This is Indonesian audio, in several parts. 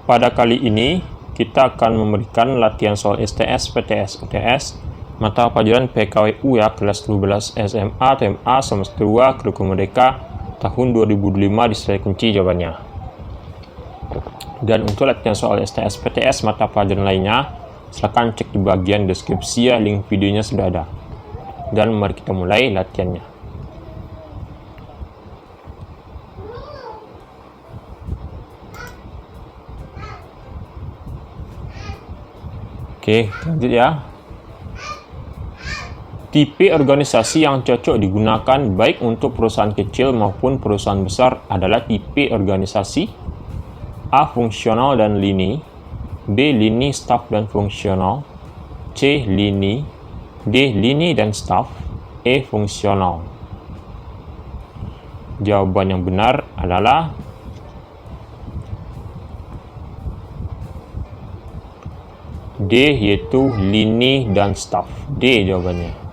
Pada kali ini, kita akan memberikan latihan soal STS, PTS, UTS, mata pelajaran PKWU ya, kelas 12 SMA, TMA, semester 2, Kurikulum Merdeka, tahun 2005 disertai kunci jawabannya. Dan untuk latihan soal STS, PTS, mata pelajaran lainnya, silakan cek di bagian deskripsi ya, link videonya sudah ada. Dan mari kita mulai latihannya. Oke, lanjut ya. Tipe organisasi yang cocok digunakan baik untuk perusahaan kecil maupun perusahaan besar adalah tipe organisasi A. Fungsional dan lini, B. Lini, staf dan fungsional, C. Lini, D. Lini dan staf, E. Fungsional. Jawaban yang benar adalah D, yaitu lini dan staf. D jawabannya.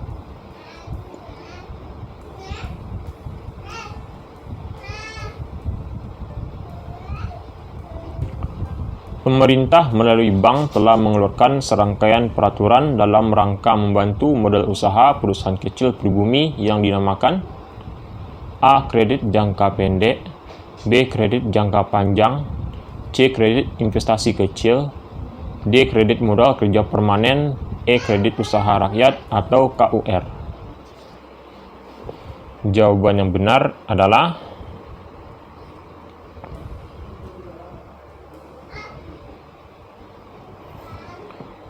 Pemerintah melalui bank telah mengeluarkan serangkaian peraturan dalam rangka membantu modal usaha perusahaan kecil pribumi yang dinamakan A. Kredit jangka pendek, B. Kredit jangka panjang, C. Kredit investasi kecil, D. Kredit modal kerja permanen, E. Kredit usaha rakyat atau KUR. Jawaban yang benar adalah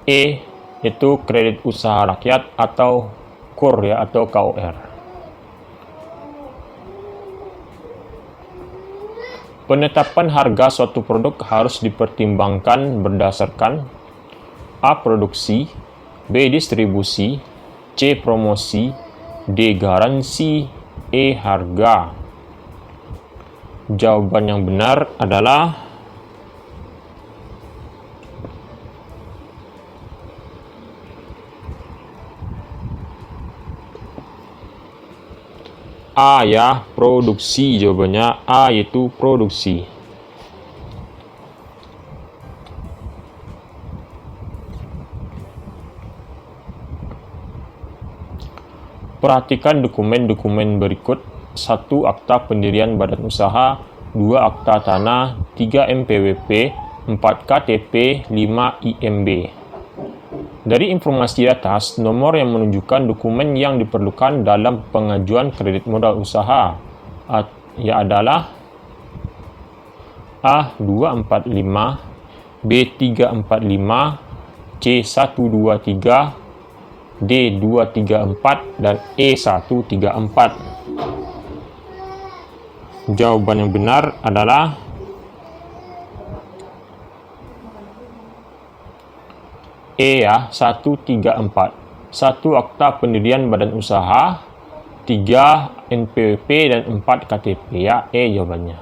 E, yaitu kredit usaha rakyat atau KUR ya, atau KUR. Penetapan harga suatu produk harus dipertimbangkan berdasarkan A. Produksi, B. Distribusi, C. Promosi, D. Garansi, E. Harga. Jawaban yang benar adalah A ya, produksi. Jawabannya A, yaitu produksi. Perhatikan dokumen-dokumen berikut. 1. Akta pendirian badan usaha, 2. Akta tanah, 3. MPWP, 4. KTP, 5. IMB. Dari informasi di atas, nomor yang menunjukkan dokumen yang diperlukan dalam pengajuan kredit modal usaha adalah A. 245, B. 345, C. 123, D. 234, dan E. 134. Jawaban yang benar adalah E ya, 134. 1. Akta pendirian badan usaha, 3. NPWP, dan 4. KTP ya, E jawabannya.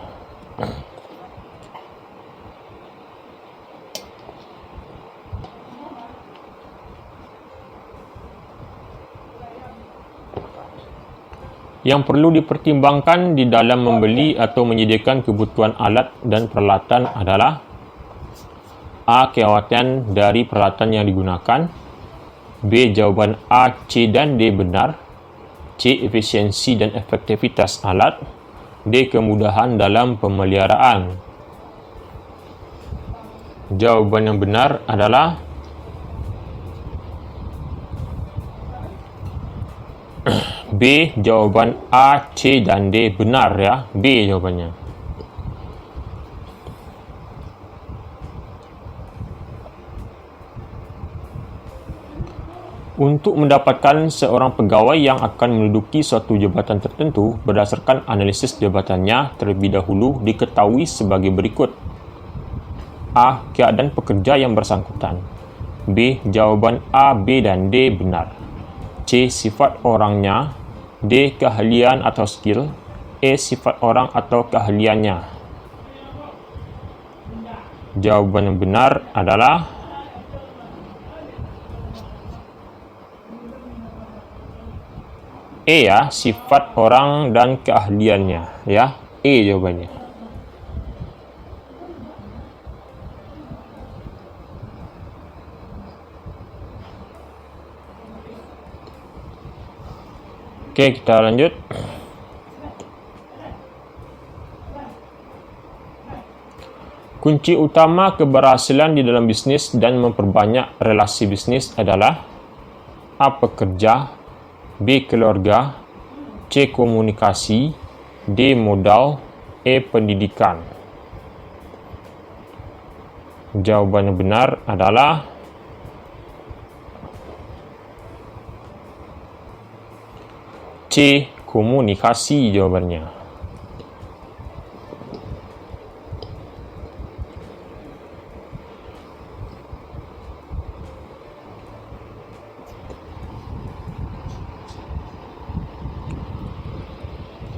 Yang perlu dipertimbangkan di dalam membeli atau menyediakan kebutuhan alat dan peralatan adalah A. Kekhawatiran dari peralatan yang digunakan, B. Jawaban A, C, dan D benar, C. Efisiensi dan efektivitas alat, D. Kemudahan dalam pemeliharaan. Jawaban yang benar adalah B. Jawaban A, C, dan D benar ya, B jawabannya. Untuk mendapatkan seorang pegawai yang akan menduduki suatu jabatan tertentu berdasarkan analisis jabatannya terlebih dahulu diketahui sebagai berikut. A. Keadaan pekerja yang bersangkutan, B. Jawaban A, B, dan D benar, C. Sifat orangnya, D. Keahlian atau skill, E. Sifat orang atau keahliannya. Jawaban yang benar adalah E ya, sifat orang dan keahliannya ya, E jawabannya. Oke, kita lanjut. Kunci utama keberhasilan di dalam bisnis dan memperbanyak relasi bisnis adalah A. Pekerja, B. Keluarga, C. Komunikasi, D. Modal, E. Pendidikan. Jawaban yang benar adalah C. Komunikasi jawabannya.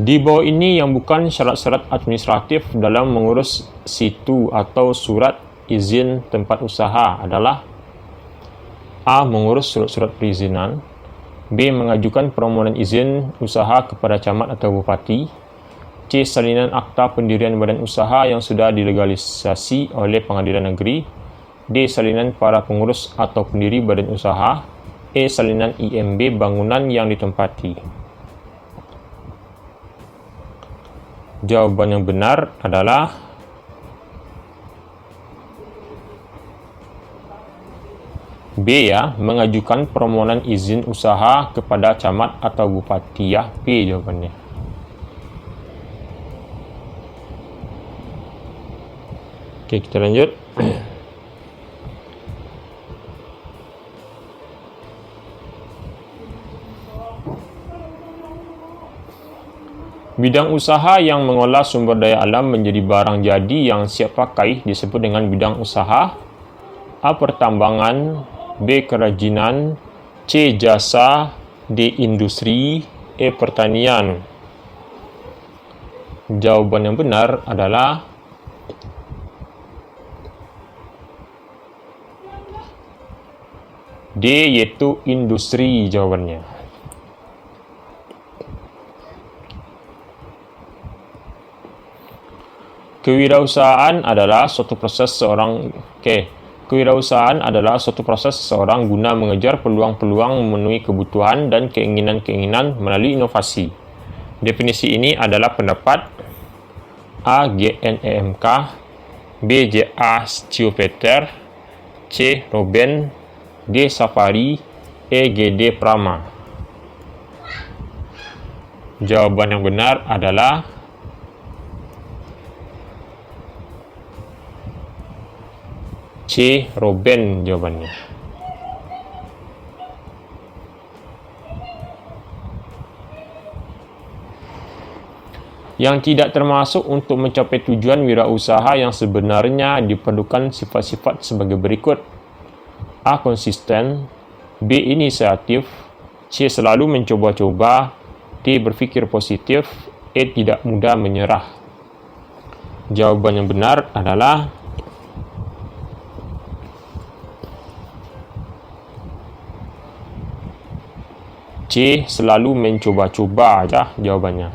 Di bawah ini yang bukan syarat-syarat administratif dalam mengurus situ atau surat izin tempat usaha adalah A. Mengurus surat-surat perizinan, B. Mengajukan permohonan izin usaha kepada camat atau bupati, C. Salinan akta pendirian badan usaha yang sudah dilegalisasi oleh pengadilan negeri, D. Salinan para pengurus atau pendiri badan usaha, E. Salinan IMB bangunan yang ditempati. Jawaban yang benar adalah B ya, mengajukan permohonan izin usaha kepada camat atau bupati ya. B jawabannya. Oke, kita lanjut. Bidang usaha yang mengolah sumber daya alam menjadi barang jadi yang siap pakai disebut dengan bidang usaha. A. Pertambangan, B. Kerajinan, C. Jasa, D. Industri, E. Pertanian. Jawaban yang benar adalah D, yaitu industri jawabannya. Kewirausahaan adalah suatu proses seseorang guna mengejar peluang-peluang memenuhi kebutuhan dan keinginan-keinginan melalui inovasi. Definisi ini adalah pendapat A. GNEMK, B. J.A. Schumpeter, C. Robben, D. Safari, E. G.D. Prama. Jawaban yang benar adalah C. Robben jawabannya. Yang tidak termasuk untuk mencapai tujuan wirausaha yang sebenarnya diperlukan sifat-sifat sebagai berikut. A. Konsisten, B. Inisiatif, C. Selalu mencoba-coba, D. Berpikir positif, E. Tidak mudah menyerah. Jawaban yang benar adalah C. Selalu mencoba-coba aja jawabannya.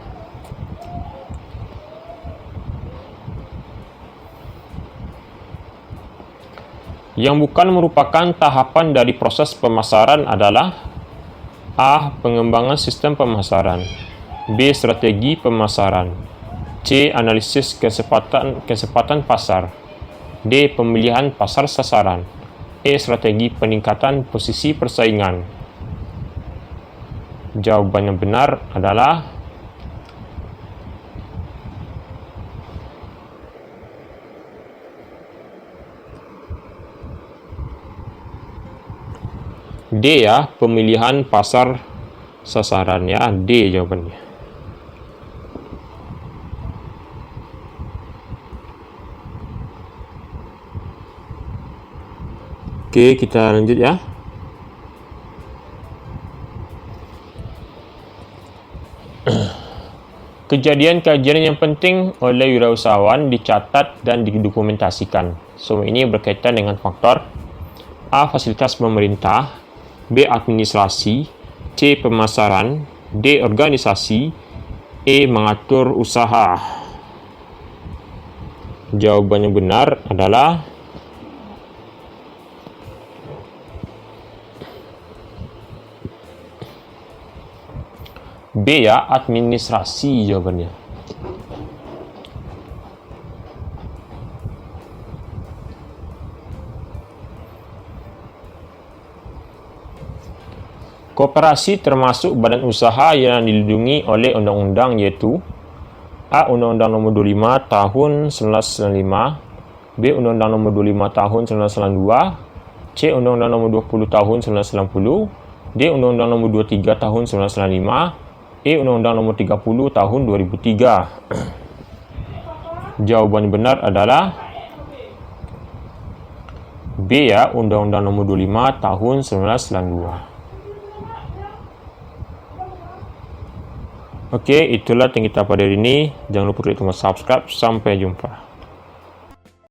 Yang bukan merupakan tahapan dari proses pemasaran adalah A. Pengembangan sistem pemasaran, B. Strategi pemasaran, C. Analisis kesempatan pasar, D. Pemilihan pasar sasaran, E. Strategi peningkatan posisi persaingan. Jawaban yang benar adalah D ya, pemilihan pasar sasaran ya, D jawabannya. Oke, kita lanjut ya. Kejadian-kejadian yang penting oleh wirausahawan dicatat dan didokumentasikan. Semua ini berkaitan dengan faktor A. Fasilitas pemerintah, B. Administrasi, C. Pemasaran, D. Organisasi, E. Mengatur usaha. Jawaban yang benar adalah B ya, administrasi jawabannya. Koperasi termasuk badan usaha yang dilindungi oleh undang-undang yaitu A. Undang-Undang Nomor 25 Tahun 1995, B. Undang-Undang Nomor 25 Tahun 1992, C. Undang-Undang Nomor 20 Tahun 1990, D. Undang-Undang Nomor 23 Tahun 1995, E. Undang-Undang Nomor 30 Tahun 2003. Jawaban benar adalah B ya, Undang-Undang Nomor 25 Tahun 1992. Oke, itulah yang kita pada hari ini. Jangan lupa klik tombol subscribe. Sampai jumpa.